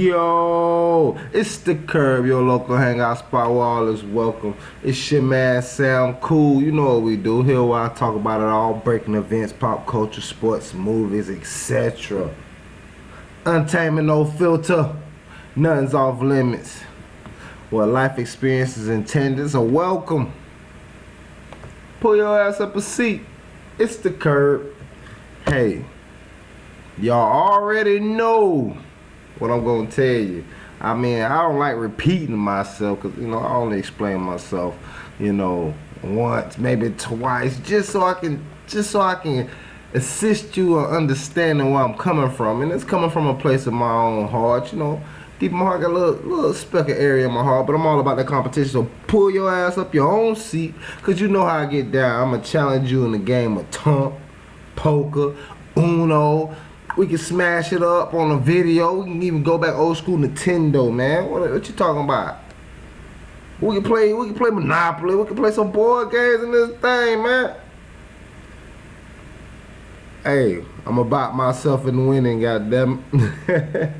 Yo, it's the Curb, your local hangout spot where all is welcome. It's your man Sound Cool. You know what we do here, where I talk about it all, breaking events, pop culture, sports, movies, etc. Untaming, no filter, nothing's off limits. Where life experiences intended are welcome. Pull your ass up a seat. It's the Curb. Hey, y'all already know what I'm gonna tell you. I mean, I don't like repeating myself, because I only explain myself once, maybe twice, just so I can assist you in understanding where I'm coming from. And it's coming from a place of my own heart. Deep in my heart, got a little speck of area in my heart, but I'm all about that competition. So pull your ass up your own seat, because you know how I get down. I'm gonna challenge you in the game of Tump, poker, Uno. We can smash it up on a video. We can even go back old school Nintendo, man. What you talking about? We can play Monopoly. We can play some board games in this thing, man. Hey, I'm about myself in winning, goddammit.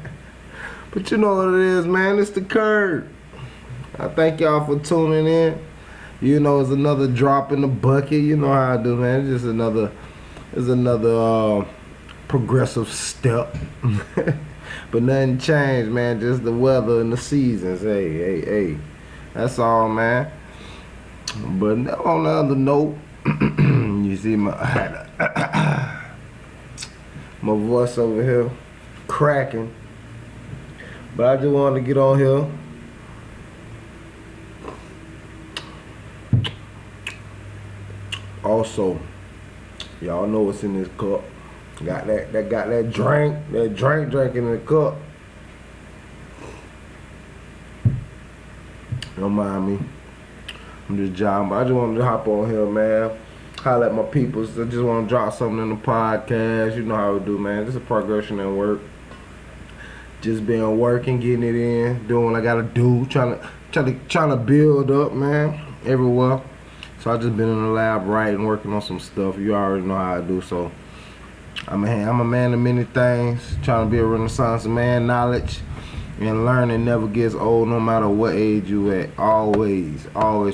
But you know what it is, man. It's the Curb. I thank y'all for tuning in. It's another drop in the bucket. You know how I do, man. It's just another progressive step. But nothing changed, man. Just the weather and the seasons. Hey. That's all, man. But on the other note, you see my voice over here cracking. But I just wanted to get on here. Also, y'all know what's in this cup. Got that drink in the cup. Don't mind me. I'm just jogging, but I just wanted to hop on here, man. Holler at my peoples. I just want to drop something in the podcast. You know how we do, man. This is a progression at work. Just been working, getting it in, doing what I gotta do, trying to build up, man, everywhere. So I just been in the lab writing, working on some stuff. You already know how I do. So I'm a man of many things, trying to be a renaissance man. Knowledge and learning never gets old, no matter what age you at. Always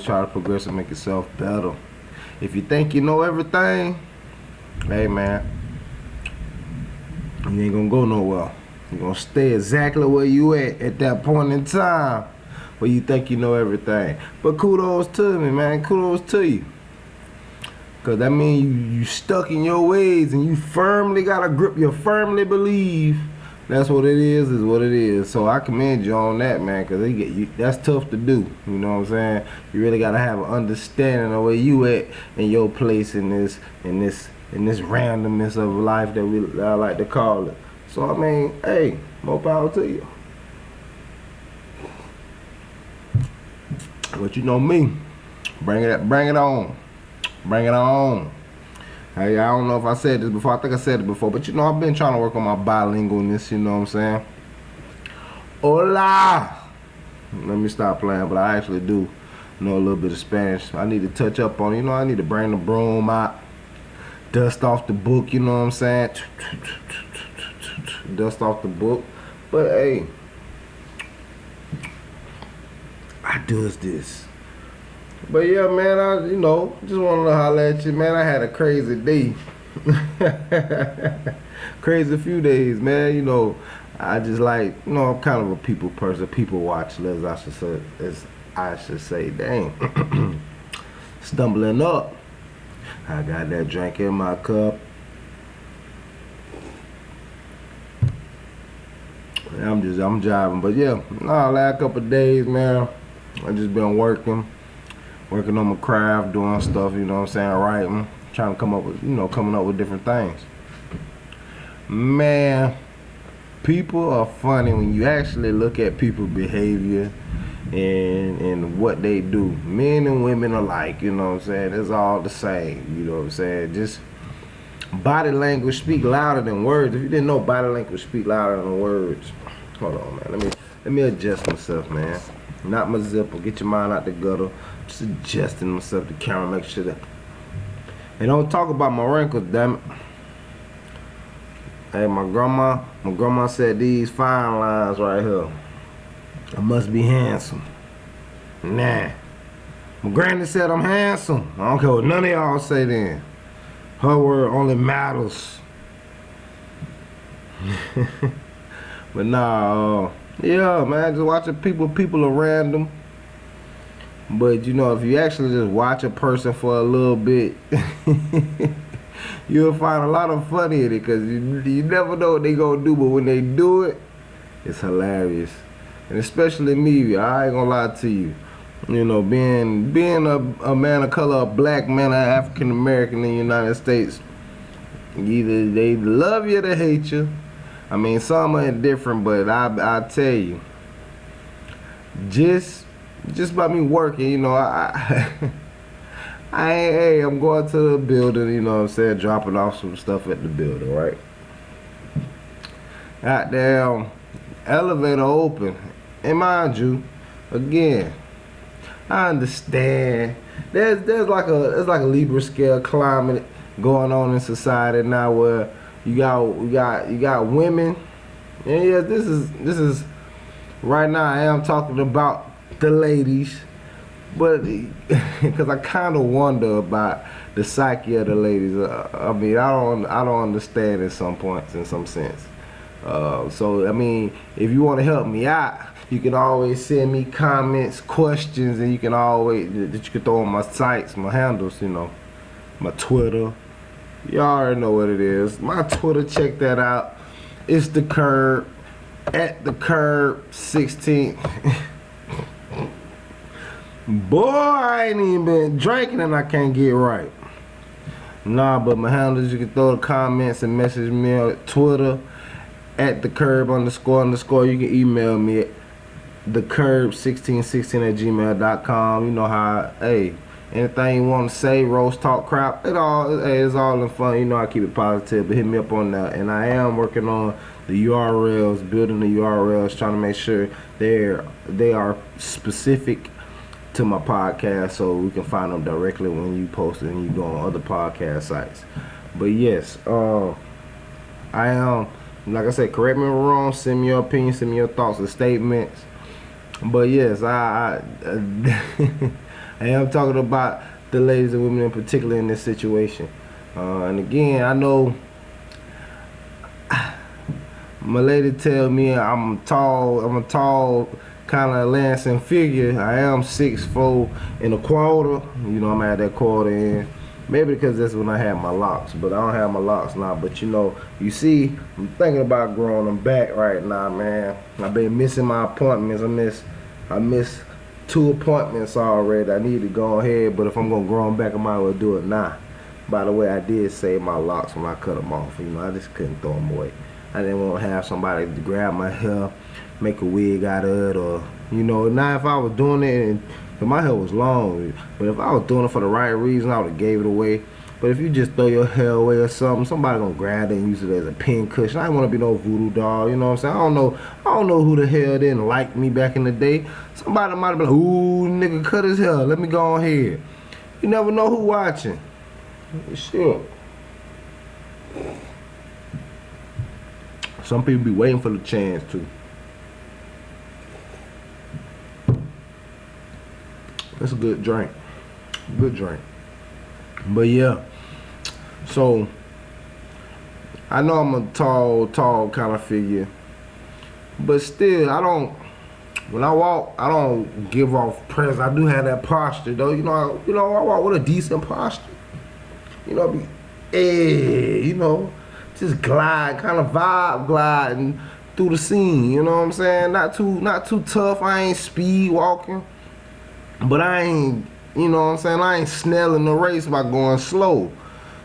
try to progress and make yourself better. If you think you know everything, hey man, you ain't gonna go nowhere. You're gonna stay exactly where you at that point in time where you think you know everything. But kudos to me, man. Kudos to you. Cause that means you stuck in your ways and you firmly got a grip. You firmly believe that's what it is what it is. So I commend you on that, man, cause that's tough to do. You know what I'm saying? You really gotta have an understanding of where you at in your place in this randomness of life that I like to call it. So I mean, hey, more power to you. But you know me, bring it on. Hey, I don't know if I said this before. I think I said it before, but I've been trying to work on my bilingualness. You know what I'm saying? Hola. Let me stop playing, but I actually do know a little bit of Spanish. I need to touch up on it. I need to bring the broom out, dust off the book. You know what I'm saying? Dust off the book. But hey, I does this. But yeah, man, I just wanted to holler at you, man. I had a crazy day. Crazy few days, man. I just like, I'm kind of a people person, people watcher, as I should say. Dang. Stumbling up. I got that drink in my cup. I'm jiving, but yeah, last couple of days, man, I just been working on my craft, doing stuff, writing, trying to come up with different things. Man, people are funny when you actually look at people's behavior and what they do. Men and women alike, it's all the same, just body language speak louder than words. If you didn't know, body language speak louder than words. Hold on, man. Let me adjust myself, man. Not my zipper. Get your mind out the gutter. Just adjusting myself. The camera, make sure that. And don't talk about my wrinkles, damn it. Hey, my grandma said these fine lines right here. I must be handsome. Nah. My granny said I'm handsome. I don't care what none of y'all say then. Her word only matters. But nah, yeah, man, just watching people are random. But you know, if you actually just watch a person for a little bit, you'll find a lot of fun in it, because you never know what they gonna do, but when they do it, it's hilarious. And especially me, I ain't gonna lie to you. You know, being a man of color, a black man, an African American in the United States, either they love you or they hate you. I mean, some are different, but I tell you, just by me working, you know, I'm going to the building, you know what I'm saying, dropping off some stuff at the building, right? Goddamn, elevator open, and mind you, again, I understand. There's like a Libra scale climate going on in society now, where you got women, and yeah, this is right now. I am talking about the ladies, but because I kind of wonder about the psyche of the ladies. I mean, I don't understand in some points, in some sense. So I mean, if you want to help me out, you can always send me comments, questions, and you can throw on my sites, my handles, you know, my Twitter. You already know what it is. My Twitter, check that out. It's the curb, at the curb 16. Boy, I ain't even been drinking and I can't get right. Nah, but my handles, you can throw the comments and message me on Twitter at the curb __. You can email me at thecurb1616@gmail.com. You know how, hey, anything you want to say, roast, talk crap, it's all in fun. You know, I keep it positive, but hit me up on that. And I am working on the URLs, building the URLs, trying to make sure they are specific to my podcast, so we can find them directly when you post it and you go on other podcast sites. But yes, I am, like I said, correct me if I'm wrong, send me your opinions, send me your thoughts and statements. But yes, I am talking about the ladies and women in particular in this situation. And again, I know my lady tell me I'm a tall kind of Lansing figure. I am 6'4" and a quarter. You know, I'm at that quarter in. Maybe because that's when I had my locks, but I don't have my locks now. But you know, you see, I'm thinking about growing them back right now, man. I've been missing my appointments. I missed 2 appointments already. I need to go ahead, but if I'm gonna grow them back, I might as well do it now. By the way, I did save my locks when I cut them off. You know, I just couldn't throw them away. I didn't want to have somebody to grab my hair, make a wig out of it, or, you know, now if I was doing it, and my hair was long, but if I was doing it for the right reason, I would have gave it away. But if you just throw your hair away or something, somebody gonna grab it and use it as a pin cushion. I didn't want to be no voodoo doll, you know what I'm saying? I don't know who the hell didn't like me back in the day. Somebody might have been like, ooh, nigga cut his hair, let me go ahead. You never know who watching. Sure. Some people be waiting for the chance to. That's a good drink. Good drink. But yeah. So I know I'm a tall kind of figure. But still, when I walk, I don't give off presence. I do have that posture though. You know, I walk with a decent posture. You know, you know, just glide, kind of vibe gliding through the scene, you know what I'm saying? Not too tough. I ain't speed walking, but I ain't, you know what I'm saying, I ain't snelling the race by going slow.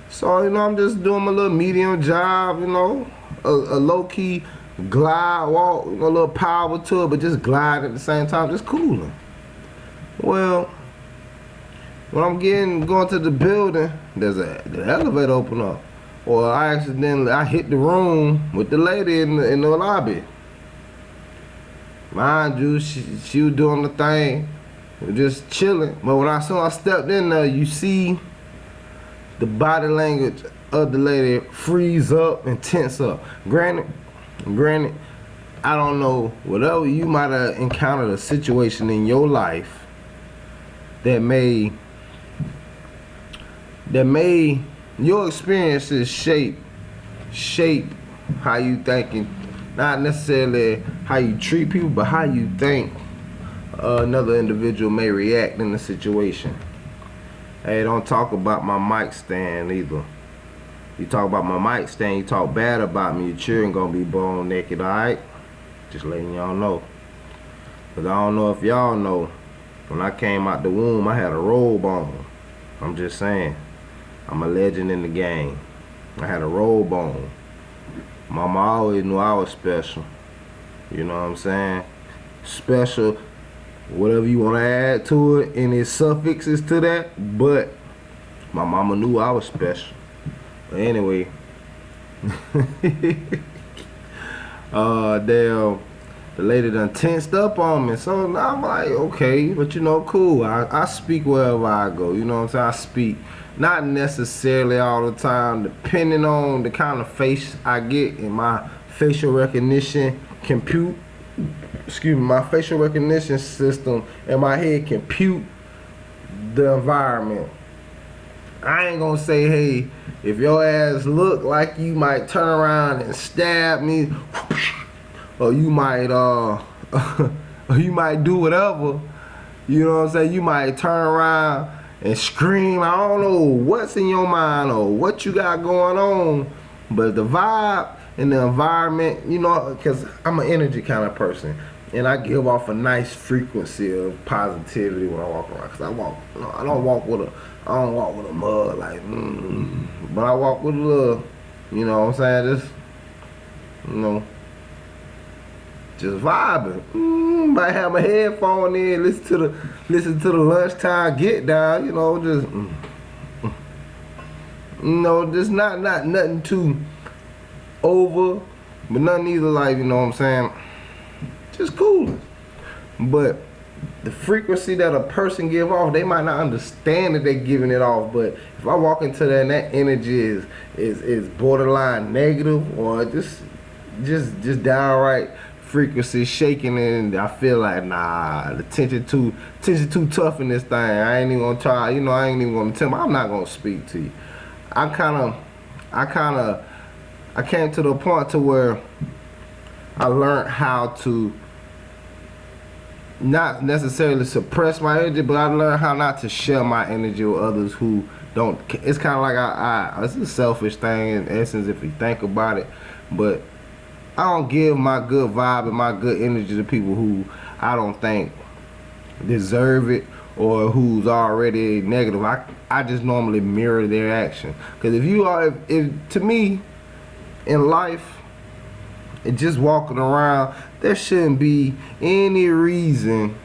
So, you know, I'm just doing my little medium job, you know, a low-key glide walk, you know, a little power to it, but just glide at the same time, just cooling. Well, when I'm going to the building, the elevator open up. Or I hit the room with the lady in the lobby. Mind you, she was doing the thing, just chilling. But when I stepped in there, you see the body language other lady freeze up and tense up. Granted, I don't know, whatever you might have encountered a situation in your life that made your experiences shape how you thinking, not necessarily how you treat people, but how you think another individual may react in the situation. Hey, don't talk about my mic stand either. You talk about my mic stand, you talk bad about me, your children gonna be bone naked, alright? Just letting y'all know. Cause I don't know if y'all know, when I came out the womb, I had a robe on. I'm just saying. I'm a legend in the game. I had a robe on. Mama always knew I was special. You know what I'm saying? Special, whatever you want to add to it, any suffixes to that, but my mama knew I was special. But anyway, damn, the lady done tensed up on me. So now I'm like, okay, but you know, cool. I speak wherever I go. You know what I'm saying? I speak. Not necessarily all the time, depending on the kind of face I get in my facial recognition my facial recognition system in my head compute the environment. I ain't gonna say, hey, if your ass look like you might turn around and stab me, or you might or you might do whatever, you know what I'm saying? You might turn around and scream. I don't know what's in your mind or what you got going on, but the vibe and the environment, you know, because I'm an energy kind of person, and I give off a nice frequency of positivity when I walk around. Cause I don't walk with a mug like, but I walk with a little, you know what I'm saying? Just, you know, just vibing. Might have my headphone in, listen to the lunchtime get down, you know, just you know, just not nothing too over, but nothing either like, you know what I'm saying, just cool. But the frequency that a person give off, they might not understand that they're giving it off, but if I walk into that and that energy is borderline negative or just downright frequency shaking, and I feel like, nah, the tension too tough in this thing. I ain't even gonna try, you know, I ain't even gonna tell me, I'm not gonna speak to you. I came to the point to where I learned how to not necessarily suppress my energy, but I learned how not to share my energy with others who don't. It's kind of like it's a selfish thing in essence if you think about it, but I don't give my good vibe and my good energy to people who I don't think deserve it or who's already negative. I just normally mirror their action. Because if to me in life, and just walking around, there shouldn't be any reason.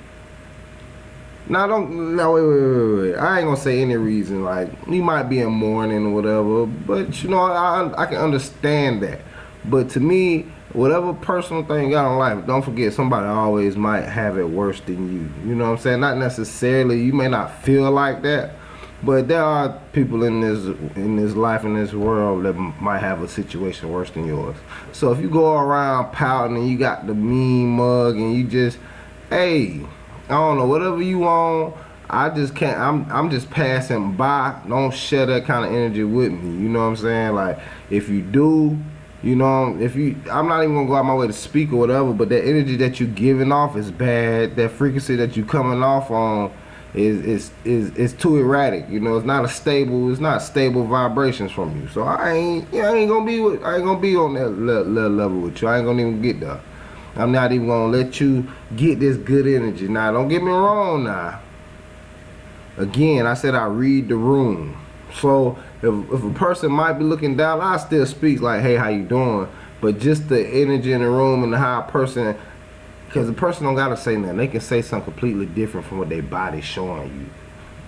Wait. I ain't gonna say any reason. Like, you might be in mourning or whatever, but you know, I can understand that. But to me, whatever personal thing you got in life, don't forget somebody always might have it worse than you. You know what I'm saying? Not necessarily, you may not feel like that, but there are people in this life, in this world, that might have a situation worse than yours. So if you go around pouting and you got the mean mug and you just, hey, I don't know, whatever you want, I just can't, I'm just passing by. Don't share that kind of energy with me. You know what I'm saying? Like, if you do, you know, I'm not even gonna go out my way to speak or whatever, but that energy that you giving off is bad. That frequency that you coming off on is too erratic. You know, it's not stable vibrations from you. So I ain't gonna be on that level with you. I ain't gonna even get there. I'm not even gonna let you get this good energy. Now, don't get me wrong now. Again, I said I read the room. So if a person might be looking down, I still speak like, hey, how you doing? But just the energy in the room and how a person, because the person don't gotta say nothing. They can say something completely different from what their body's showing you.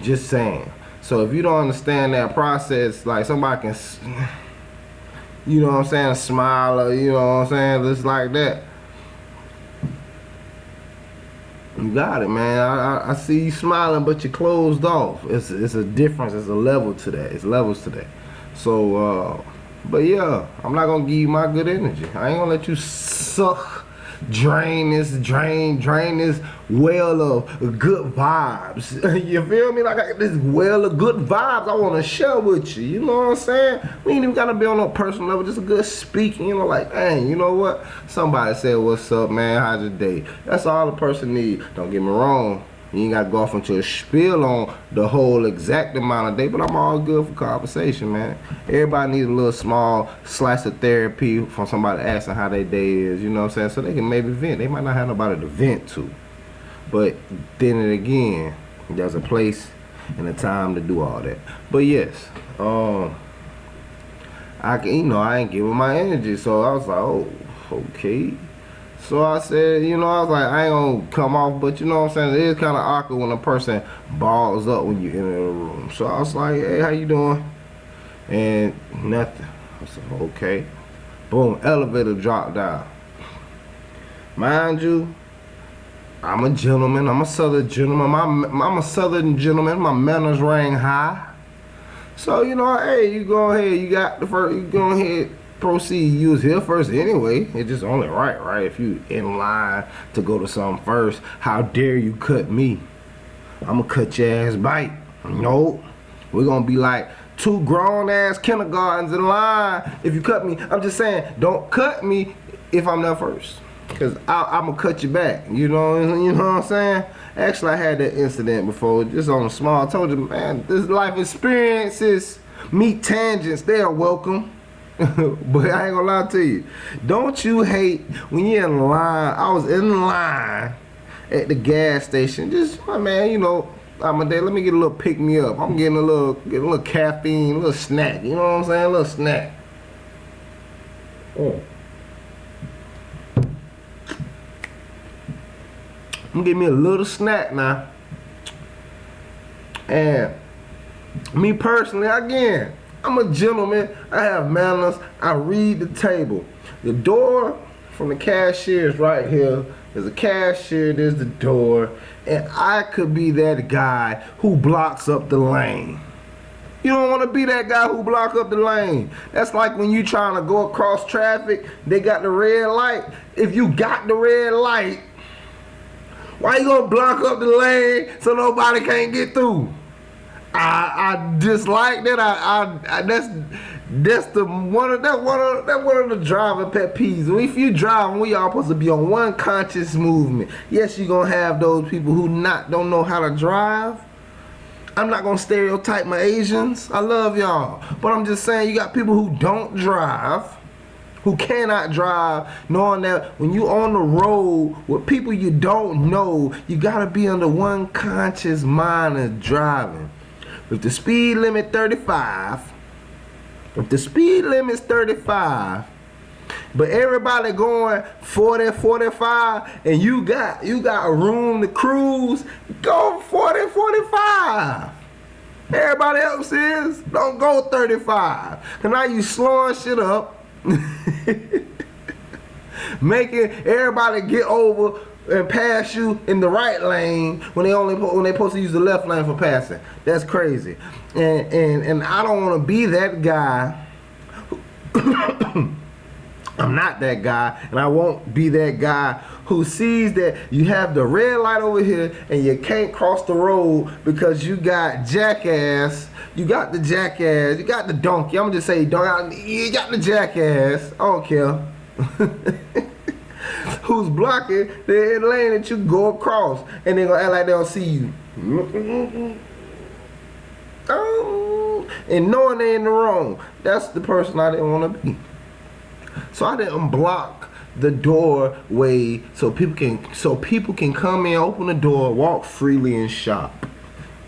Just saying. So if you don't understand that process, like somebody can, you know what I'm saying, smile or, you know what I'm saying, just like that. You got it, man. I see you smiling, but you're closed off. It's a difference. It's a level to that. It's levels to that. So, but yeah, I'm not gonna give you my good energy. I ain't gonna let you drain this well of good vibes. You feel me? Like I got this well of good vibes I want to share with you. You know what I'm saying? We ain't even gotta be on no personal level, just a good speaking. You know, like, dang, you know what? Somebody said, "What's up, man? How's your day?" That's all the person need. Don't get me wrong. You ain't got to go off into a spiel on the whole exact amount of day, but I'm all good for conversation, man. Everybody needs a little small slice of therapy from somebody asking how their day is, you know what I'm saying? So they can maybe vent. They might not have nobody to vent to. But then and again, there's a place and a time to do all that. But yes, I ain't giving my energy, so I was like, oh, okay. So I said, I was like, I ain't gonna come off, but you know what I'm saying? It is kind of awkward when a person balls up when you enter the room. So I was like, hey, how you doing? And nothing. I said, okay. Boom, elevator dropped down. Mind you, I'm a gentleman. I'm a southern gentleman. I'm a southern gentleman. My manners rang high. So, hey, you go ahead. You got the first, you go ahead. Proceed. You was here first anyway. It's just only right? If you in line to go to something first, how dare you cut me? I'ma cut your ass bite. No, we're gonna be like two grown ass kindergartens in line. If you cut me, I'm just saying, don't cut me if I'm there first, cause I'ma cut you back. You know what I'm saying? Actually, I had that incident before, just on a small. I told you, man, this life experiences meet tangents. They are welcome. But I ain't gonna lie to you. Don't you hate when you're in line? I was in line at the gas station. Just, my man, I'm a day. Let me get a little pick me up. I'm getting a little caffeine, a little snack. You know what I'm saying? A little snack. I'm gonna give me a little snack now. And me personally, again, I'm a gentleman. I have manners. I read the table. The door from the cashier is right here. There's a cashier. There's the door. And I could be that guy who blocks up the lane. You don't want to be that guy who block up the lane. That's like when you trying to go across traffic. They got the red light. If you got the red light, why you gonna block up the lane so nobody can't get through? I dislike that. That's one of the driving pet peeves. If you driving, we all supposed to be on one conscious movement. Yes, you're gonna have those people who don't know how to drive. I'm not gonna stereotype my Asians. I love y'all, but I'm just saying you got people who don't drive, who cannot drive, knowing that when you on the road with people you don't know, you gotta be under one conscious mind of driving. If the speed limit 35, if the speed limit's 35, but everybody going 40, 45, and you got a room to cruise, go 40, 45. Everybody else don't go 35. Cause now you slowing shit up, making everybody get over and pass you in the right lane when they supposed to use the left lane for passing. That's crazy. And I don't want to be that guy. I'm not that guy, and I won't be that guy who sees that you have the red light over here and you can't cross the road because you got jackass. You got the jackass. You got the donkey. I'm just saying, you got the jackass. I don't care. Who's blocking the lane that you go across, and they're gonna act like they don't see you. And knowing they in the wrong. That's the person I didn't want to be. So I didn't block the doorway so people can come in, open the door, walk freely, and shop.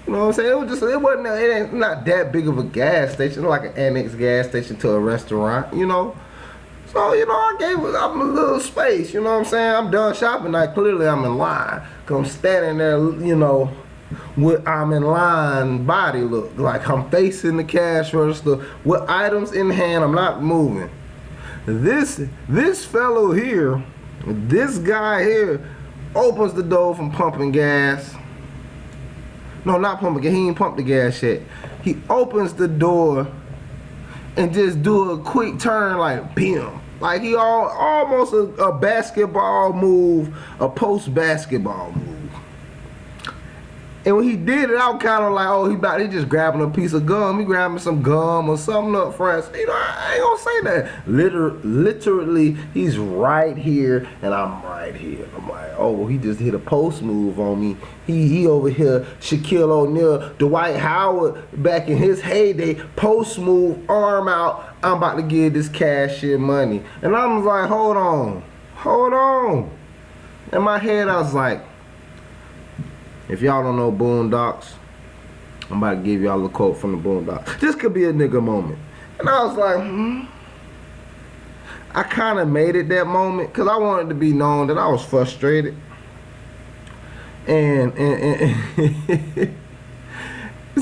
You know what I'm saying? It ain't not that big of a gas station, like an annex gas station to a restaurant, So, I gave them a little space, you know what I'm saying? I'm done shopping, like clearly I'm in line. Cause I'm standing there, with I'm in line body look. Like I'm facing the cash register with items in hand, I'm not moving. This fellow here, this guy here, opens the door from pumping gas. No, not pumping gas, he ain't pumped the gas yet. He opens the door and just do a quick turn like bam. Like he almost a basketball move, a post basketball move. And when he did it, I was kind of like, oh, he just grabbing a piece of gum. He grabbing some gum or something up front. You know, I ain't gonna say that. Literally, he's right here and I'm right here. I'm like, oh, he just hit a post move on me. He over here, Shaquille O'Neal, Dwight Howard back in his heyday, post move, arm out. I'm about to give this cashier money. And I was like, hold on. In my head, I was like, if y'all don't know Boondocks, I'm about to give y'all a quote from the Boondocks. This could be a nigga moment. And I was like, I kind of made it that moment because I wanted to be known that I was frustrated. And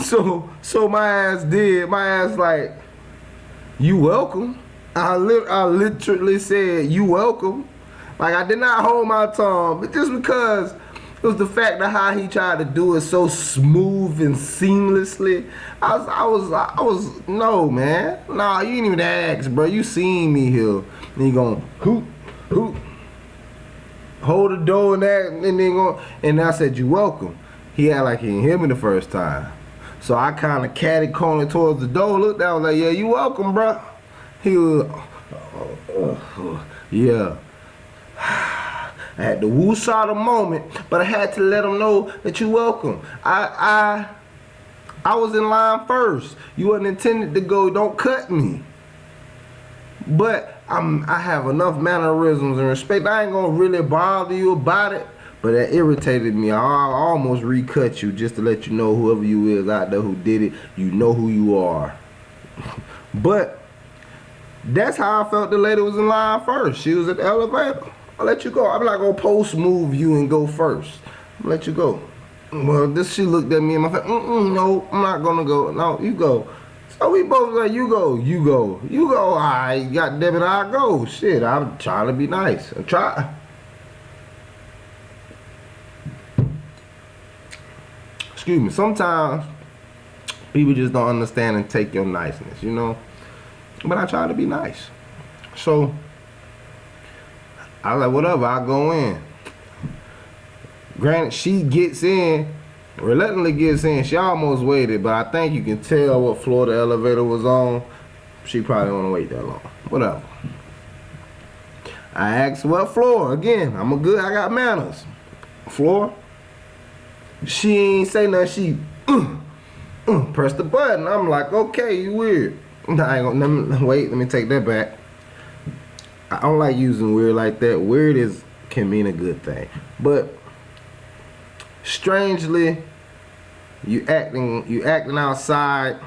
so my ass like, you welcome. I literally said, you welcome. Like, I did not hold my tongue, but just because it was the fact of how he tried to do it so smooth and seamlessly. I was no, man. Nah, you ain't even ask, bro. You seen me here. And you going hoot, hold the door and that, and then go. And I said, you welcome. He acted like he didn't hear me the first time. So I kind of catty cornered towards the door, looked down, I was like, yeah, you welcome, bro. He was, yeah. I had to whoosh out a moment, but I had to let him know that you welcome. I was in line first. You wasn't intended to go, don't cut me. But I have enough mannerisms and respect. I ain't gonna really bother you about it, but that irritated me. I almost recut you just to let you know whoever you is out there who did it, you know who you are. But that's how I felt the lady was in line first. She was at the elevator. I'll let you go. I'm not gonna post move you and go first. I'll let you go. Well, she looked at me and my face. No, I'm not gonna go. No, you go. So we both like, you go. All right, goddamn it, I go. Shit, I'm trying to be nice. I'm trying. Excuse me. Sometimes people just don't understand and take your niceness, you know. But I try to be nice. So I was like, whatever, I'll go in. Granted, she gets in, reluctantly gets in. She almost waited, but I think you can tell what floor the elevator was on. She probably don't want to wait that long. Whatever. I asked what floor. Again, I got manners. Floor. She ain't say nothing. She pressed the button. I'm like, okay, you weird. I ain't gonna, let me take that back. I don't like using weird like that. Weird can mean a good thing, but strangely, you acting outside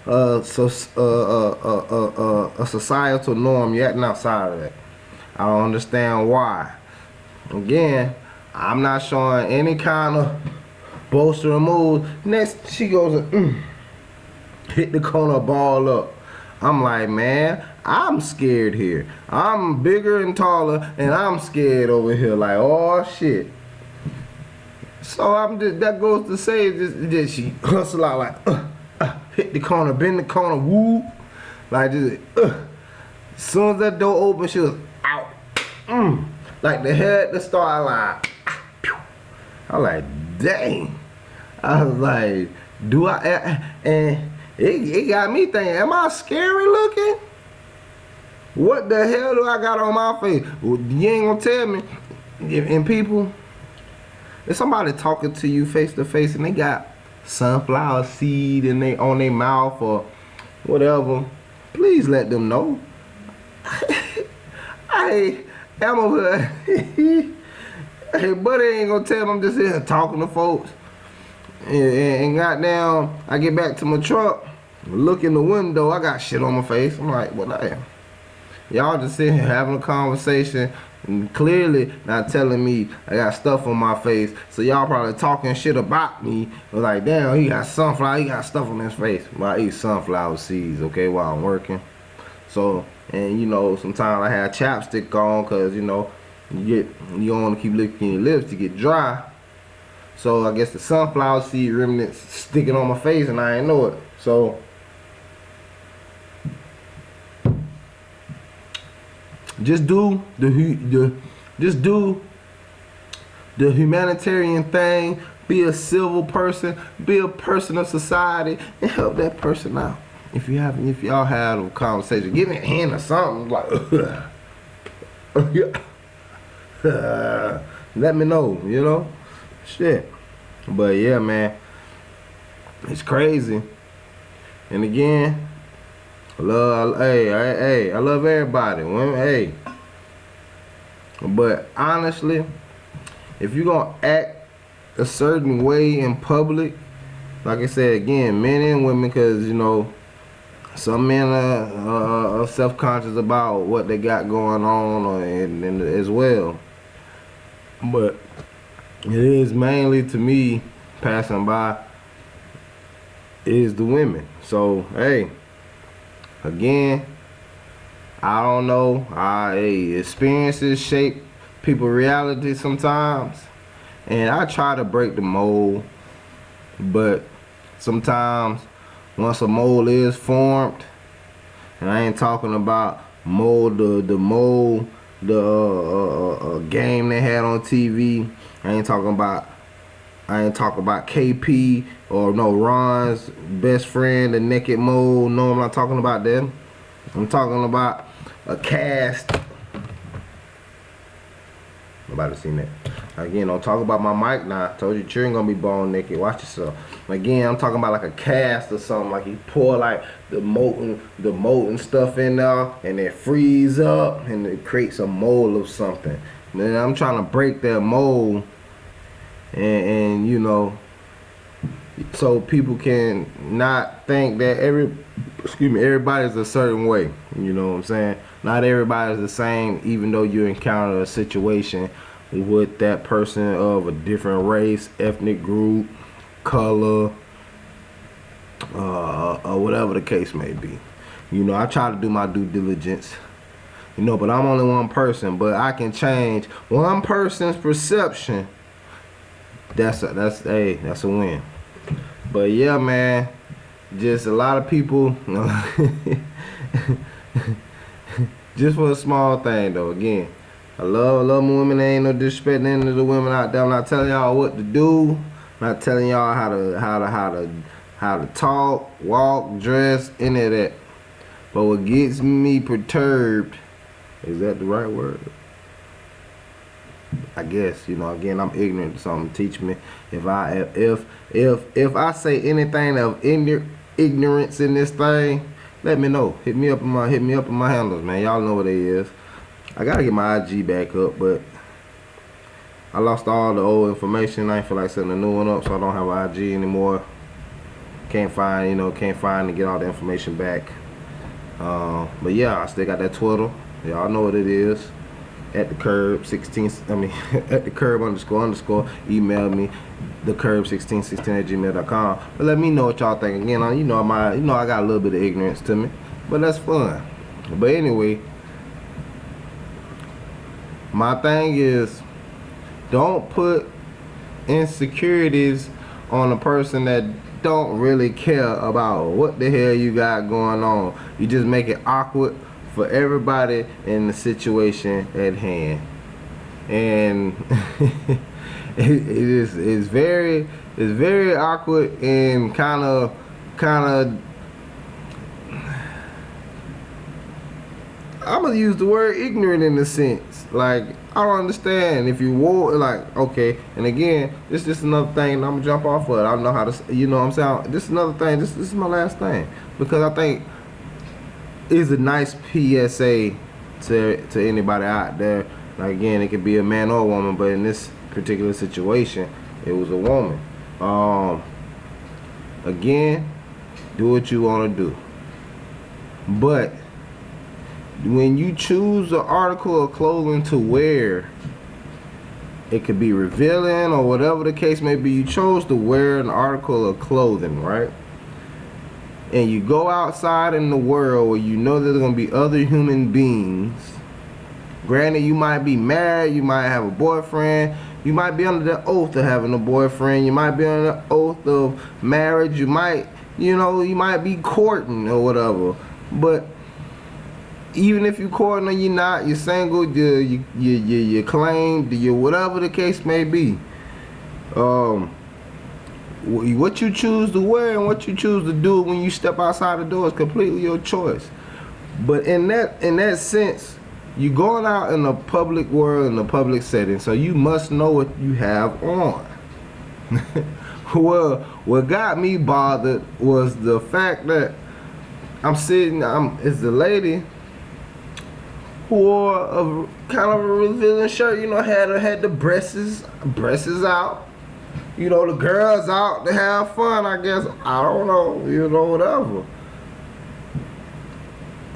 a societal norm. You acting outside of that. I don't understand why. Again, I'm not showing any kind of bolstering move. Next, she goes and hit the corner ball up. I'm like, man, I'm scared here. I'm bigger and taller, and I'm scared over here. Like, oh shit. So that goes to say that she hustle out like, hit the corner, bend the corner, whoop, like just. As soon as that door opened, she was out. Like the head, the start line. I was like, dang. I was like, do I? And it got me thinking, am I scary looking? What the hell do I got on my face? Well, you ain't gonna tell me. And people, if somebody talking to you face to face and they got sunflower seed on their mouth or whatever, please let them know. I am over here. Hey, buddy ain't gonna tell me I'm just here talking to folks. And goddamn, I get back to my truck, look in the window, I got shit on my face. I'm like, well, damn. Y'all just sitting here having a conversation and clearly not telling me I got stuff on my face. So y'all probably talking shit about me. Like, damn, he got stuff on his face. Well, I eat sunflower seeds, okay, while I'm working. So, and you know, sometimes I have chapstick on because, you know, you don't want to keep licking your lips to get dry. So I guess the sunflower seed remnants sticking on my face and I ain't know it. So just do just do the humanitarian thing. Be a civil person. Be a person of society and help that person out. If y'all have a conversation, give me a hand or something like. Let me know, you know, shit. But yeah, man, it's crazy. And again, I love everybody. Women, hey. But honestly, if you're gonna act a certain way in public, like I said again, men and women, because you know, some men are self-conscious about what they got going on, and as well. But it is mainly, to me, passing by, is the women. So hey, again, I don't know. Experiences shape people's reality sometimes, and I try to break the mold, but sometimes once a mold is formed, and I ain't talking about mold the mold game they had on TV. I ain't talking about KP or no Ron's best friend, the naked mold. No, I'm not talking about them. I'm talking about a cast. Nobody seen that. Again, don't talk about my mic now. I told you children gonna be born naked. Watch yourself. Again, I'm talking about like a cast or something. Like you pour like the molten stuff in there, and it freeze up, and it creates a mold of something. Man, I'm trying to break that mold, and you know, so people can not think that everybody's a certain way. You know what I'm saying? Not everybody's the same, even though you encounter a situation with that person of a different race, ethnic group, color, or whatever the case may be. You know, I try to do my due diligence. You know, but I'm only one person, but I can change one person's perception. That's a win. But yeah, man, just a lot of people, you know, just for a small thing though. Again, I love my women. There ain't no disrespect to any of the women out there. I'm not telling y'all what to do. I'm not telling y'all how to talk, walk, dress, any of that. But what gets me perturbed, is that the right word? I guess, you know, again, I'm ignorant to something. Teach me. If I say anything of ignorance in this thing, let me know. Hit me up in my handles, man. Y'all know what it is. I gotta get my IG back up, but I lost all the old information. I ain't feel like setting a new one up, so I don't have an IG anymore. Can't find to get all the information back. But yeah, I still got that Twitter. Y'all know what it is. At the curb 16. At the curb __. Email me, thecurb1616@gmail.com. But let me know what y'all think. Again, I got a little bit of ignorance to me, but that's fun. But anyway, my thing is, don't put insecurities on a person that don't really care about what the hell you got going on. You just make it awkward for everybody in the situation at hand, and it's very awkward and kind of I'm gonna use the word ignorant in a sense. Like, I don't understand if you wore, like, okay, and again, this is just another thing, I'm gonna jump off of it. I don't know how to, you know what I'm saying? This is another thing, this is my last thing, because I think it's a nice PSA to anybody out there. Like, again, it could be a man or a woman, but in this particular situation, it was a woman. Again, do what you want to do, but when you choose an article of clothing to wear, it could be revealing or whatever the case may be. You chose to wear an article of clothing, right? And you go outside in the world where you know there's going to be other human beings. Granted, you might be married, you might have a boyfriend, you might be under the oath of having a boyfriend, you might be under the oath of marriage, you might be courting or whatever. But even if you courting or you're not, you're single, you claimed, you whatever the case may be. What you choose to wear and what you choose to do when you step outside the door is completely your choice. But in that sense, you're going out in the public world, in the public setting, so you must know what you have on. Well, what got me bothered was the fact that it's the lady who wore a kind of a revealing shirt, you know, had the breasts out. You know, the girls out to have fun, I guess. I don't know, you know, whatever.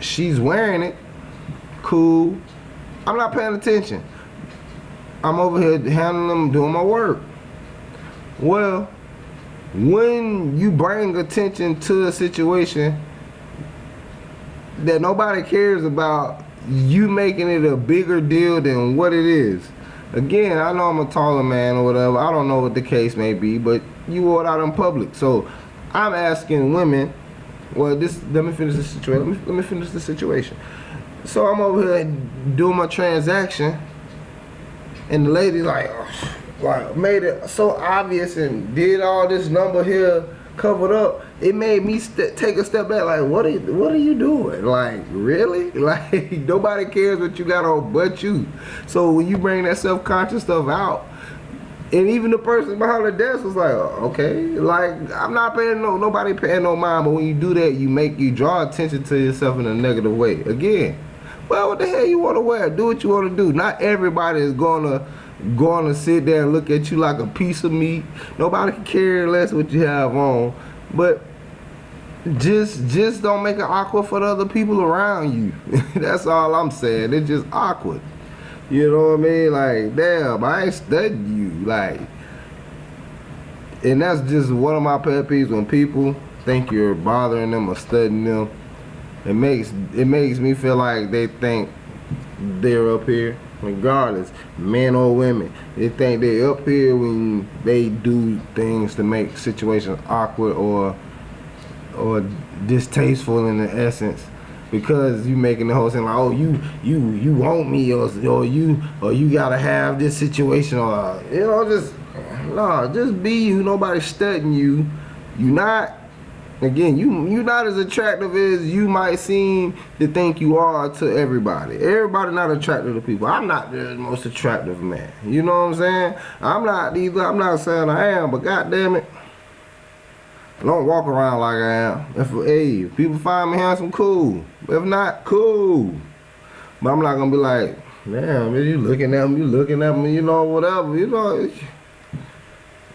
She's wearing it. Cool. I'm not paying attention. I'm over here handling them, doing my work. Well, when you bring attention to a situation that nobody cares about, you making it a bigger deal than what it is. Again, I know I'm a taller man or whatever. I don't know what the case may be, but you wore it out in public. So I'm asking women, well, let me finish this situation. Let me finish the situation. So I'm over here doing my transaction, and the lady like made it so obvious and did all this number here covered up. It made me take a step back. Like, what are you doing? Like, really? Like, nobody cares what you got on but you. So when you bring that self-conscious stuff out, and even the person behind the desk was like, okay, like, I'm not paying nobody paying no mind. But when you do that, you draw attention to yourself in a negative way. Again, well, what the hell you want to wear? Do what you want to do. Not everybody is gonna sit there and look at you like a piece of meat. Nobody can care less what you have on. But just don't make it awkward for the other people around you. That's all I'm saying. It's just awkward. You know what I mean? Like, damn, I ain't studying you. Like, and that's just one of my pet peeves, when people think you're bothering them or studying them. It makes me feel like they think they're up here. Regardless, men or women, they think they're up here when they do things to make situations awkward or distasteful in the essence, because you making the whole thing like, oh, you want me, or you gotta have this situation, or you know, just be you. Nobody studying you. You not. Again, you not as attractive as you might seem to think you are to everybody. Everybody not attractive to people. I'm not the most attractive man. You know what I'm saying? I'm not either. I'm not saying I am, but goddamn it, I don't walk around like I am. If people find me handsome, cool. If not, cool. But I'm not gonna be like, damn, man, you looking at me, you know, whatever, you know.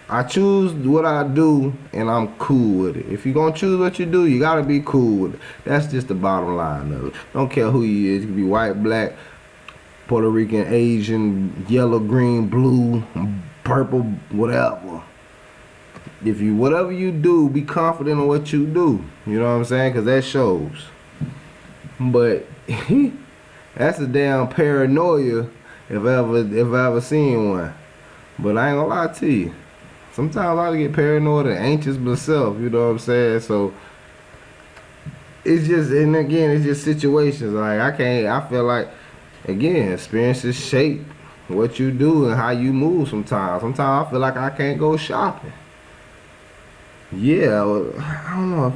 I choose what I do, and I'm cool with it. If you're gonna choose what you do, you gotta be cool with it. That's just the bottom line of it. Don't care who you is. You can be white, black, Puerto Rican, Asian, yellow, green, blue, purple, whatever. Whatever you do, be confident in what you do. You know what I'm saying? Because that shows. But that's a damn paranoia if I ever seen one. But I ain't gonna lie to you. Sometimes I get paranoid and anxious myself, you know what I'm saying? So it's just, and again, it's just situations. Like, I feel like, again, experiences shape what you do and how you move sometimes. Sometimes I feel like I can't go shopping. Yeah, I don't know.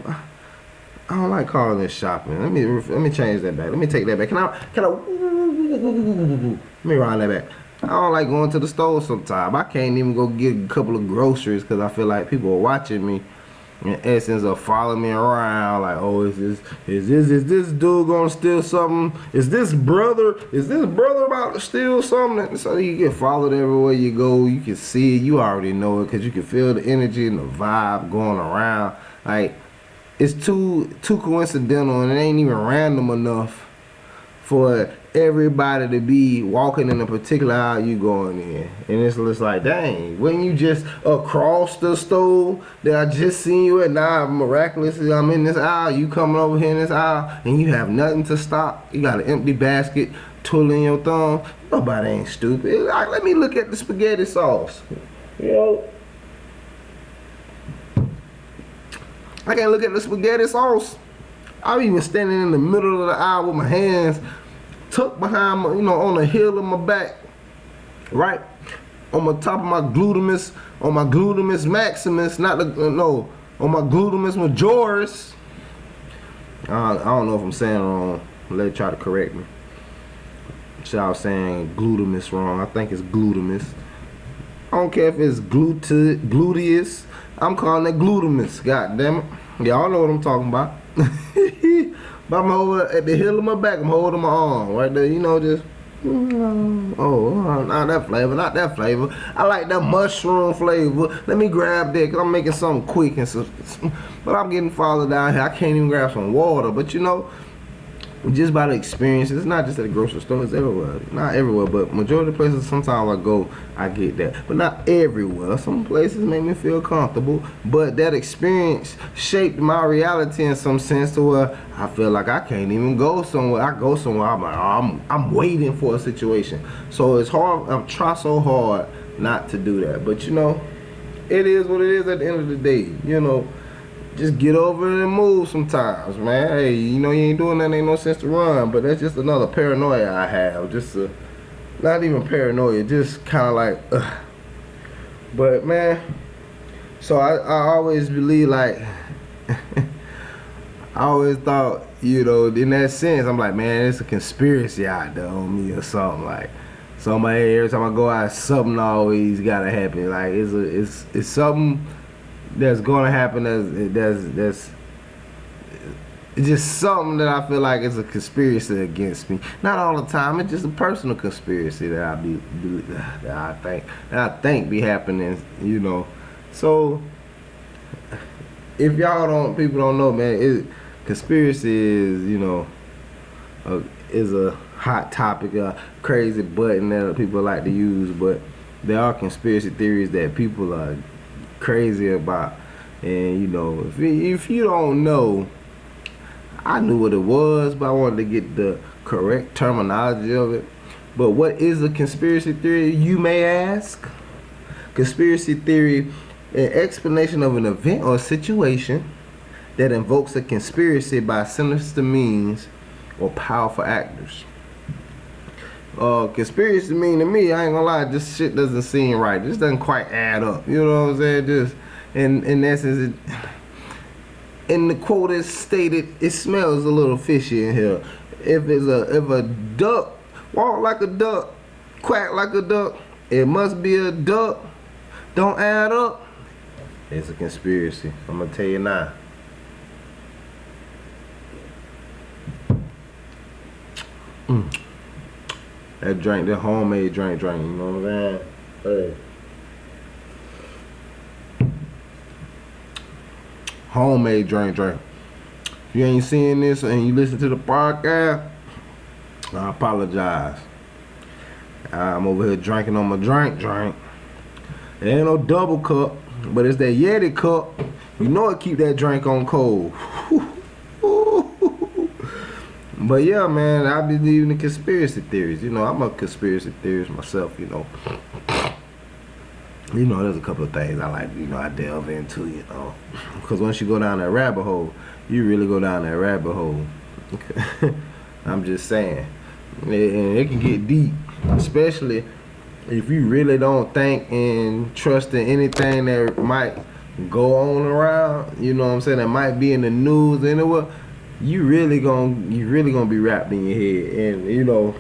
I don't like calling this shopping. Let me change that back. Let me take that back. Can I, let me round that back. I don't like going to the store sometimes. I can't even go get a couple of groceries because I feel like people are watching me, in essence, of following me around. Like, oh, is this dude gonna steal something? Is this brother about to steal something? So you get followed everywhere you go. You can see it. You already know it because you can feel the energy and the vibe going around. Like, it's too coincidental, and it ain't even random enough for everybody to be walking in a particular aisle you going in. And it's just like, dang, when you just across the store that I just seen you at, now miraculously I'm in this aisle, you coming over here in this aisle, and you have nothing to stock. You got an empty basket, twiddling your thumb. Nobody ain't stupid. Like, let me look at the spaghetti sauce. You know, I can't look at the spaghetti sauce. I'm even standing in the middle of the aisle with my hands tucked behind my, on the heel of my back, right? On my top of my glutamus, on my glutamus maximus, not the, no, on my glutamus majoris. I don't know if I'm saying it wrong. Let you try to correct me. So I was saying glutamus wrong. I think it's glutamus. I don't care if it's gluteus. I'm calling it glutamus. God damn it. Y'all know what I'm talking about. But I'm over at the heel of my back. I'm holding my arm right there. Just. Oh, not that flavor. Not that flavor. I like that mushroom flavor. Let me grab that because I'm making something quick and so. But I'm getting farther down here. I can't even grab some water. But just by the experience, it's not just at the grocery store, it's everywhere. Not everywhere, but majority of the places sometimes I go, I get that. But not everywhere. Some places make me feel comfortable, but that experience shaped my reality in some sense to where I feel like I can't even go somewhere. I go somewhere, I'm like, I'm waiting for a situation. So it's hard, I'm trying so hard not to do that. But it is what it is at the end of the day, Just get over it and move sometimes, man. Hey, you ain't doing that, ain't no sense to run. But that's just another paranoia I have. Not even paranoia, just kind of like, ugh. But, man, so I always believe, like, I always thought, in that sense, I'm like, man, it's a conspiracy out there on me or something. Like, somebody, every time I go out, something always got to happen. Like, it's something that's gonna happen. That's it's just something that I feel like is a conspiracy against me. Not all the time. It's just a personal conspiracy that I think be happening. So if people don't know, man, conspiracy is a hot topic, a crazy button that people like to use. But there are conspiracy theories that people are crazy about, and if you don't know, I knew what it was, but I wanted to get the correct terminology of it. But what is a conspiracy theory, you may ask? Conspiracy theory, an explanation of an event or situation that invokes a conspiracy by sinister means or powerful actors. Conspiracy mean to me, I ain't gonna lie, this shit doesn't seem right. This doesn't quite add up. You know what I'm saying? Just in essence, in the quote is stated, it smells a little fishy in here. If a duck walk like a duck, quack like a duck, it must be a duck. Don't add up. It's a conspiracy. I'm gonna tell you now. That drink, that homemade drink, you know what I'm saying? Hey. Homemade drink. If you ain't seeing this and you listen to the podcast, I apologize. I'm over here drinking on my drink. It ain't no double cup, but it's that Yeti cup. You know it keep that drink on cold. But yeah, man, I believe in the conspiracy theories. I'm a conspiracy theorist myself, there's a couple of things I like, I delve into, because once you go down that rabbit hole, you really go down that rabbit hole. I'm just saying. And it can get deep, especially if you really don't think and trust in anything that might go on around, you know what I'm saying, that might be in the news anywhere. You really gonna be wrapped in your head. And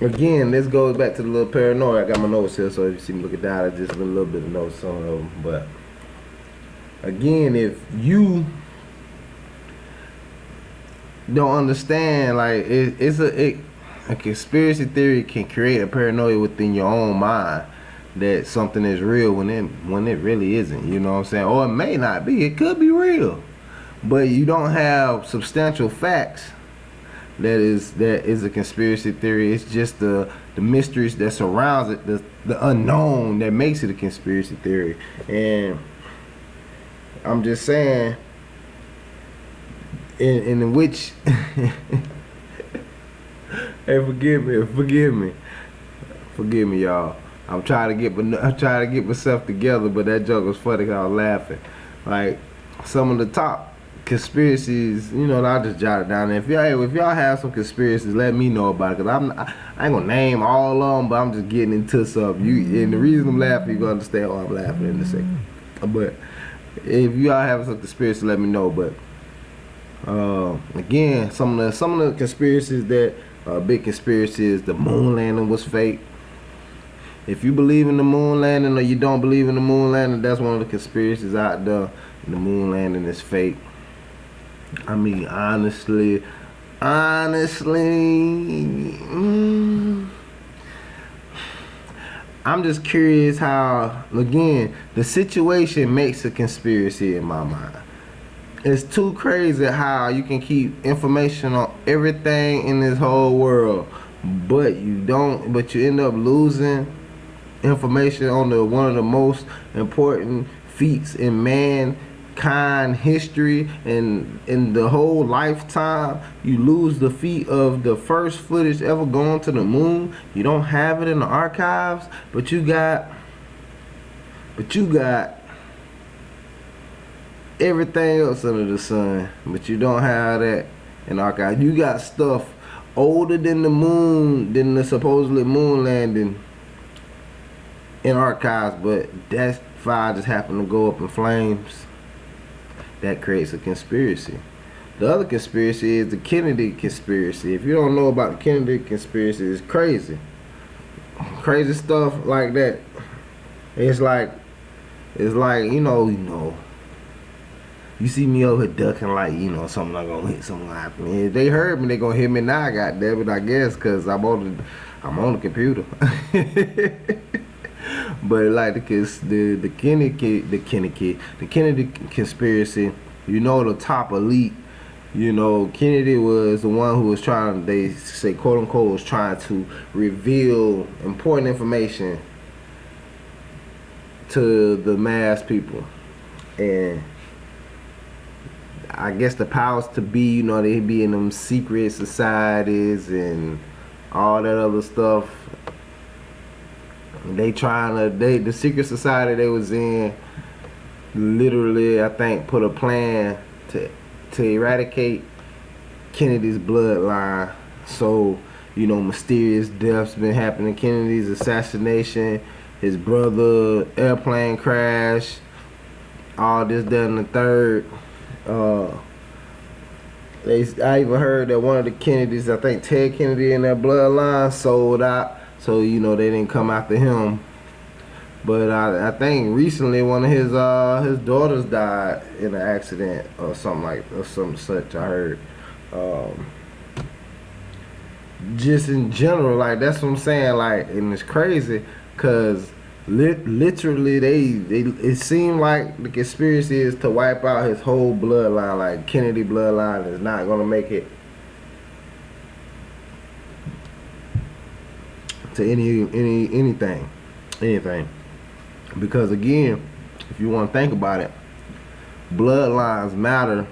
again, this goes back to the little paranoia. I got my notes here, so if you see me looking down, I just been a little bit of notes on them. But again, if you don't understand, like a conspiracy theory can create a paranoia within your own mind that something is real when it really isn't. You know what I'm saying? Or it may not be. It could be real. But you don't have substantial facts that is a conspiracy theory. It's just the mysteries that surrounds it, the unknown that makes it a conspiracy theory. And I'm just saying, in which hey, forgive me, y'all. I'm trying to get myself together, but that joke was funny 'cause I was laughing. Like, some of the top conspiracies, I'll just jot it down there. If y'all have some conspiracies, let me know about it. Cause I ain't gonna name all of them, but I'm just getting into some. And the reason I'm laughing, you gonna understand why I'm laughing in a second. But if y'all have some conspiracies, let me know. But again, some of the conspiracies that big conspiracies, the moon landing was fake. If you believe in the moon landing or you don't believe in the moon landing, that's one of the conspiracies out there. The moon landing is fake. I mean, honestly, I'm just curious how, again, the situation makes a conspiracy in my mind. It's too crazy how you can keep information on everything in this whole world, but you end up losing information on one of the most important feats in mankind history, and in the whole lifetime. You lose the feat of the first footage ever going to the moon. You don't have it in the archives, but you got everything else under the sun, but you don't have that in archives. You got stuff older than the moon, than the supposedly moon landing in archives, but that fire just happened to go up in flames. That creates a conspiracy. The other conspiracy is the Kennedy conspiracy. If you don't know about the Kennedy conspiracy, it's crazy. Crazy stuff like that. It's like you see me over here ducking like, something not gonna hit, something gonna happen. If they heard me, they gonna hit me now, goddammit, I guess, cause I'm on the computer. But like the Kennedy conspiracy, the top elite, Kennedy was the one who was trying, they say, quote unquote, was trying to reveal important information to the mass people. And I guess the powers to be, they be in them secret societies and all that other stuff. The secret society they was in literally, I think, put a plan to eradicate Kennedy's bloodline. So, mysterious deaths been happening. Kennedy's assassination, his brother airplane crash, all this, that, and the third. I even heard that one of the Kennedys, I think Ted Kennedy, in that bloodline sold out. So, they didn't come after him. But I think recently one of his daughters died in an accident or something such, I heard. Just in general, like, that's what I'm saying, like, and it's crazy, cause literally it seemed like the conspiracy is to wipe out his whole bloodline. Like, Kennedy bloodline is not gonna make it to anything, because again, if you want to think about it, bloodlines matter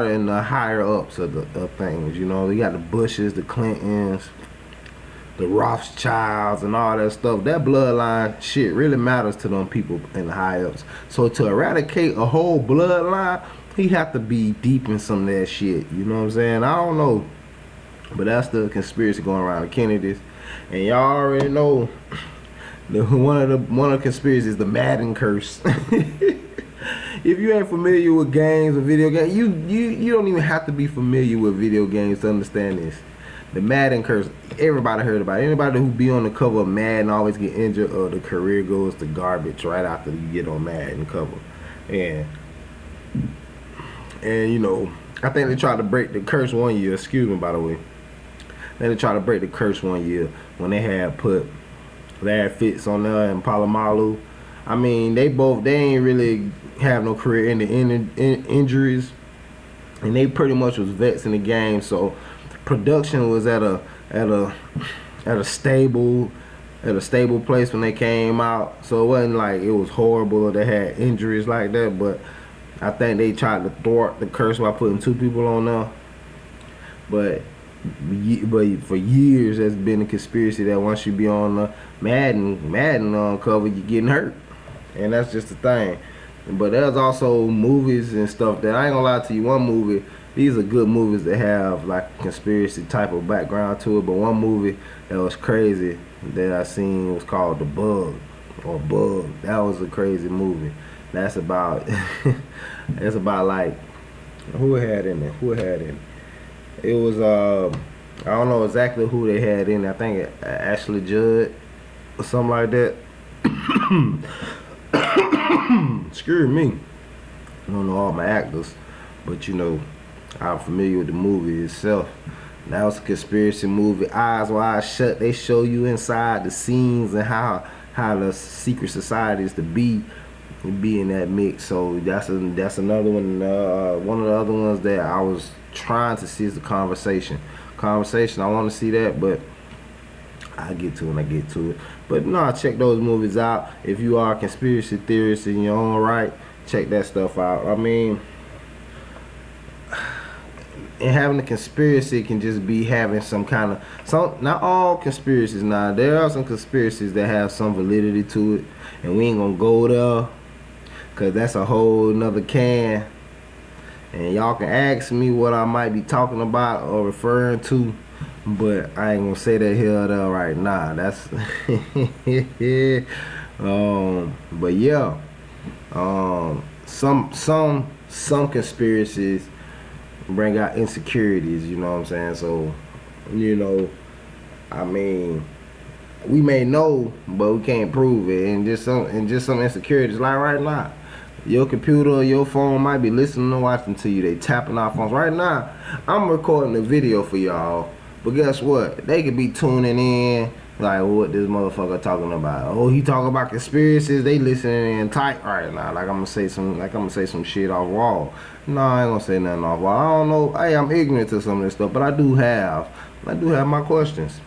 in the higher ups of things. You got the Bushes, the Clintons, the Rothschilds, and all that stuff. That bloodline shit really matters to them people in the high ups. So to eradicate a whole bloodline, he have to be deep in some of that shit. You know what I'm saying? I don't know. But that's the conspiracy going around the Kennedys. And y'all already know one of the conspiracies is the Madden Curse. If you ain't familiar with games or video games, you don't even have to be familiar with video games to understand this. The Madden Curse, everybody heard about it. Anybody who be on the cover of Madden always get injured, or the career goes to garbage right after you get on Madden cover. And I think they tried to break the curse one year. Excuse me, by the way. They tried to break the curse one year when they had put Larry Fitz on there and Palomalu. I mean, they ain't really have no career injuries, and they pretty much was vets in the game. So production was at a stable place when they came out. So it wasn't like it was horrible or they had injuries like that. But I think they tried to thwart the curse by putting two people on there. But for years, there's been a conspiracy that once you be on the Madden cover, you're getting hurt, and that's just the thing. But there's also movies and stuff that I ain't gonna lie to you. One movie, these are good movies that have like a conspiracy type of background to it. But one movie that was crazy that I seen was called The Bug or Bug. That was a crazy movie. That's about it's about like who had in it? Who had in it? It was I don't know exactly who they had in it. I think Ashley Judd or something like that. Excuse me. I don't know all my actors, but you know, I'm familiar with the movie itself. That was a conspiracy movie. Eyes wide shut. They show you inside the scenes and how the secret society is to be in that mix. So that's another one. One of the other ones that I was trying to see is the conversation. Conversation. I want to see that, but I get to it when I get to it. But no, check those movies out. If you are a conspiracy theorist in your own right, check that stuff out. I mean, and having a conspiracy can just be having some kind of not all conspiracies now. There are some conspiracies that have some validity to it, and we ain't gonna go there because that's a whole nother can. And y'all can ask me what I might be talking about or referring to, but I ain't gonna say that here or there right now. That's but yeah, some conspiracies bring out insecurities, you know what I'm saying? So, you know, I mean, we may know, but we can't prove it, and just some insecurities. Like right now, your computer or your phone might be listening and watching to you. They tapping our phones right now. I'm recording a video for y'all, but guess what? They could be tuning in like what this motherfucker talking about. Oh, he talking about conspiracies. They listening in tight right now. Like I'm gonna say some shit off wall. No, I ain't gonna say nothing off wall. I don't know. Hey, I'm ignorant to some of this stuff, but I do have my questions.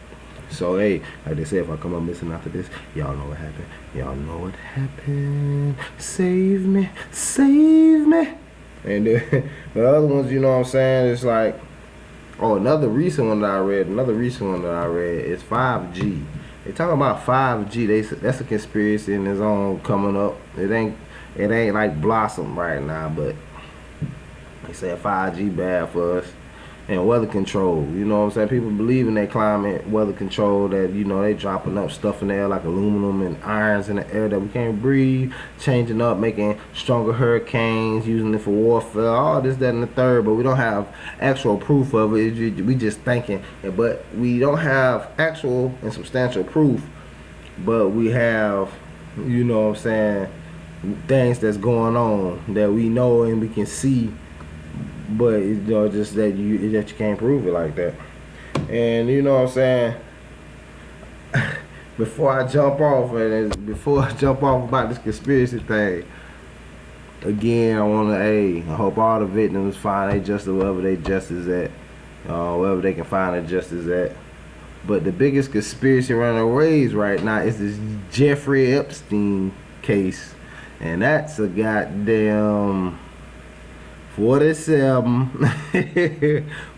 So hey, like they say, if I come up missing after this, y'all know what happened. Y'all know what happened. Save me, save me. And the other ones, you know what I'm saying? It's like, oh, another recent one that I read is 5G. They talking about 5G. That's a conspiracy in its own coming up. It ain't like blossom right now, but they say 5G bad for us. And weather control, you know what I'm saying? People believe in that climate weather control, that, you know, they dropping up stuff in the air like aluminum and irons in the air that we can't breathe, changing up, making stronger hurricanes, using it for warfare, all this, that, and the third, but we don't have actual proof of it. We just thinking, but we don't have actual and substantial proof, but we have, you know what I'm saying, things that's going on that we know and we can see, but you know, just that you can't prove it like that. And you know what I'm saying, before I jump off about this conspiracy thing, again, I hope all the victims find their justice wherever they justice at, wherever they can find their justice at. But the biggest conspiracy runaways right now is this Jeffrey Epstein case, and that's a goddamn 47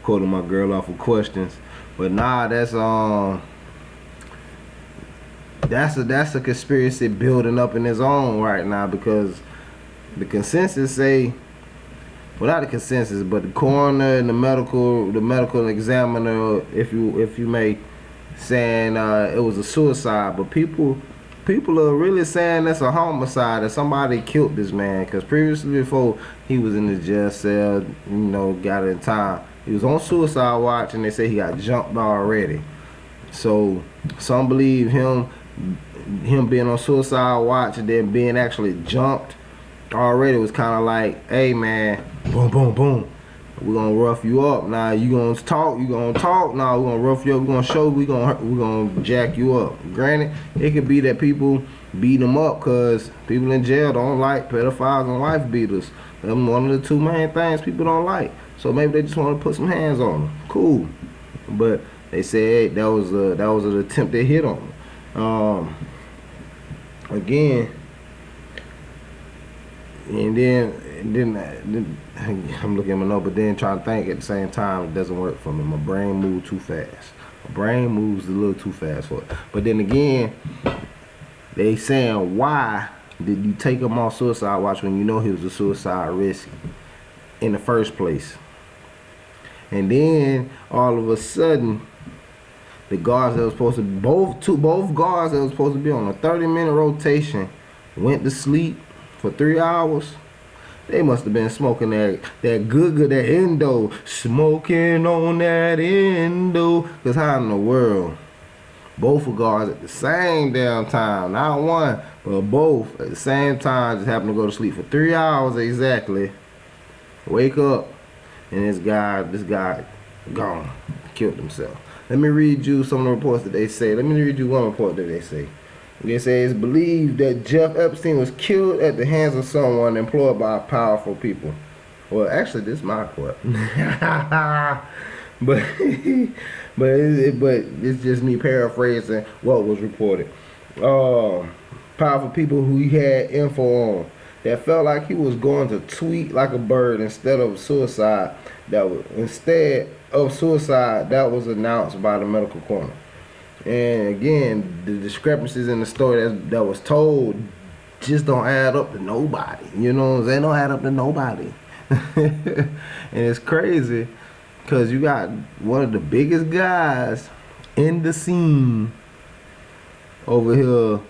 quoting my girl off of questions. But nah, that's a conspiracy building up in its own right now, because the consensus say, well, not the consensus, but the coroner and the medical examiner, if you may, saying it was a suicide, but people are really saying that's a homicide, that somebody killed this man, because previously, before he was in the jail cell, you know, got in time, he was on suicide watch, and they say he got jumped already. So some believe him being on suicide watch and then being actually jumped already was kind of like, hey man, boom boom boom, we're gonna rough you up. Now you gonna talk. Now we're gonna rough you up. We're gonna jack you up. Granted, it could be that people beat them up because people in jail don't like pedophiles and wife beaters. That's one of the two main things people don't like. So maybe they just want to put some hands on them. Cool, but they said that was an attempted hit on them. Again, and then I'm looking at my note, but then trying to think at the same time, it doesn't work for me. My brain moves too fast. My brain moves a little too fast for it. But then again, they saying why Did you take him off suicide watch when you know he was a suicide risk in the first place? And then all of a sudden, the guards that was supposed to both guards that was supposed to be on a 30-minute rotation went to sleep for 3 hours. They must have been smoking that that endo, smoking on that endo. Cause how in the world, both of guards at the same damn time, not one, but both at the same time, just happened to go to sleep for 3 hours exactly. Wake up, and this guy gone, killed himself. Let me read you some of the reports that they say. Let me read you one report that they say. They say it's believed that Jeff Epstein was killed at the hands of someone employed by powerful people. Well, actually, this is my quote. but it's just me paraphrasing what was reported. Powerful people who he had info on that felt like he was going to tweet like a bird instead of suicide. That was announced by the medical coroner. And again, the discrepancies in the story that was told just don't add up to nobody. You know, they don't add up to nobody. And it's crazy because you got one of the biggest guys in the scene over here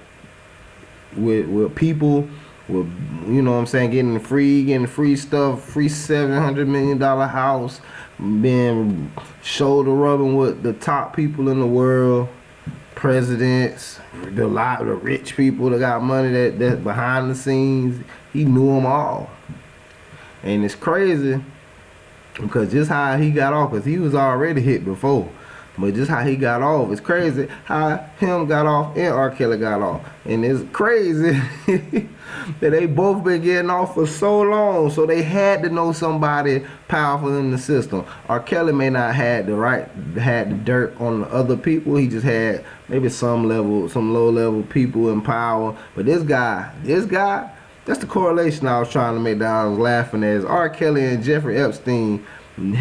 with people with, you know what I'm saying, getting free stuff, free $700 million house, being shoulder rubbing with the top people in the world. Presidents, the rich people that got money that behind the scenes, he knew them all. And it's crazy because just how he got off, because he was already hit before, but just how he got off, it's crazy how him got off and R. Kelly got off. And it's crazy that they both been getting off for so long, so they had to know somebody powerful in the system. R. Kelly may not had the dirt on the other people. He just had maybe some low level people in power. But this guy, that's the correlation I was trying to make that I was laughing at. Is R. Kelly and Jeffrey Epstein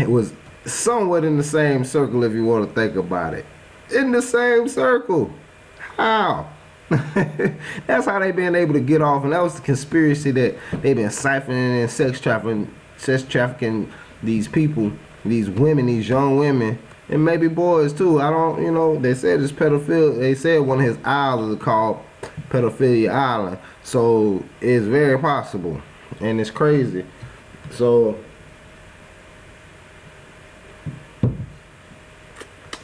was somewhat in the same circle, if you want to think about it. In the same circle. How? That's how they been able to get off, and that was the conspiracy that they've been siphoning and sex trafficking these people, these women, these young women, and maybe boys too. I don't, you know, they said it's pedophilia. They said one of his islands is called Pedophilia Island, so it's very possible, and it's crazy. So,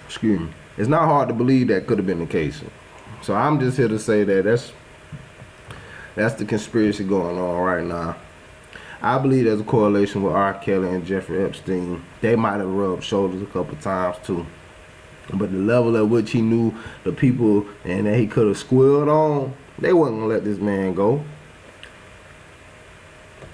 excuse me, it's not hard to believe that could have been the case. So I'm just here to say that that's the conspiracy going on right now. I believe there's a correlation with R. Kelly and Jeffrey Epstein. They might have rubbed shoulders a couple times too. But the level at which he knew the people and that he could have squealed on, they wasn't gonna let this man go.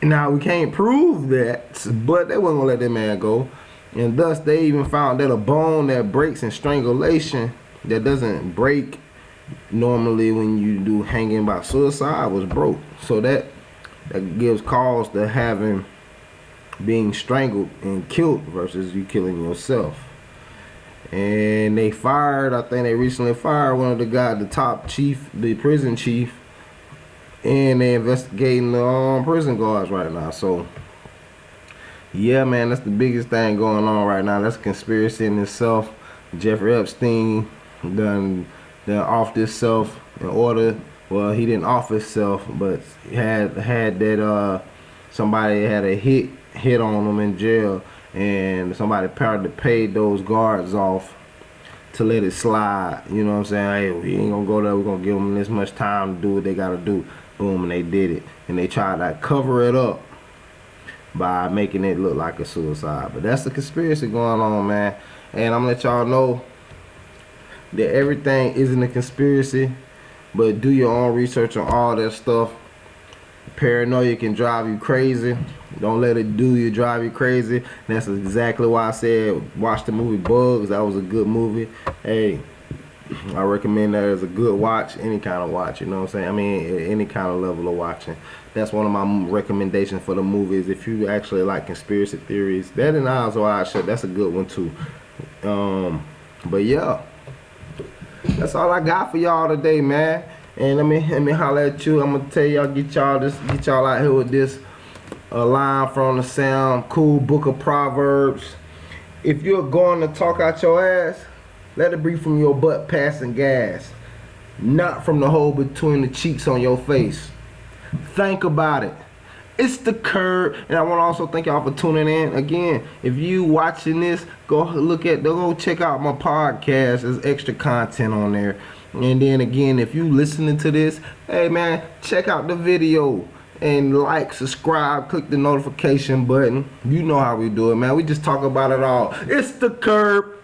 Now we can't prove that, but they wasn't gonna let that man go. And thus they even found that a bone that breaks in strangulation that doesn't break normally when you do hanging by suicide was broke. So that gives cause to having being strangled and killed versus you killing yourself. And they fired, I think they recently fired one of the guys, the top chief, the prison chief, and they investigating the prison guards right now. So yeah, man, that's the biggest thing going on right now. That's a conspiracy in itself. Jeffrey Epstein done off this self in order. Well, he didn't off himself, but had that somebody had a hit on him in jail, and somebody apparently paid those guards off to let it slide. You know what I'm saying? Hey, we ain't gonna go there. We're gonna give them this much time to do what they gotta do. Boom, and they did it. And they tried to cover it up by making it look like a suicide. But that's the conspiracy going on, man. And I'm gonna let y'all know that everything isn't a conspiracy, but do your own research on all that stuff. Paranoia can drive you crazy. Don't let it drive you crazy. And that's exactly why I said watch the movie Bugs. That was a good movie. Hey, I recommend that as a good watch, any kind of watch, you know what I'm saying? I mean, any kind of level of watching. That's one of my recommendations for the movies. If you actually like conspiracy theories, that and Eyes Wide Shut, that's a good one too. But yeah, that's all I got for y'all today, man. And let me holler at you. I'm gonna tell y'all, get y'all out here with this line from the Sound Cool Book of Proverbs. If you're going to talk out your ass, let it be from your butt passing gas, not from the hole between the cheeks on your face. Think about it. It's the curb, and I want to also thank y'all for tuning in. Again, if you watching this, go check out my podcast. There's extra content on there. And then again, if you listening to this, hey man, check out the video and like, subscribe, click the notification button. You know how we do it, man. We just talk about it all. It's the curb.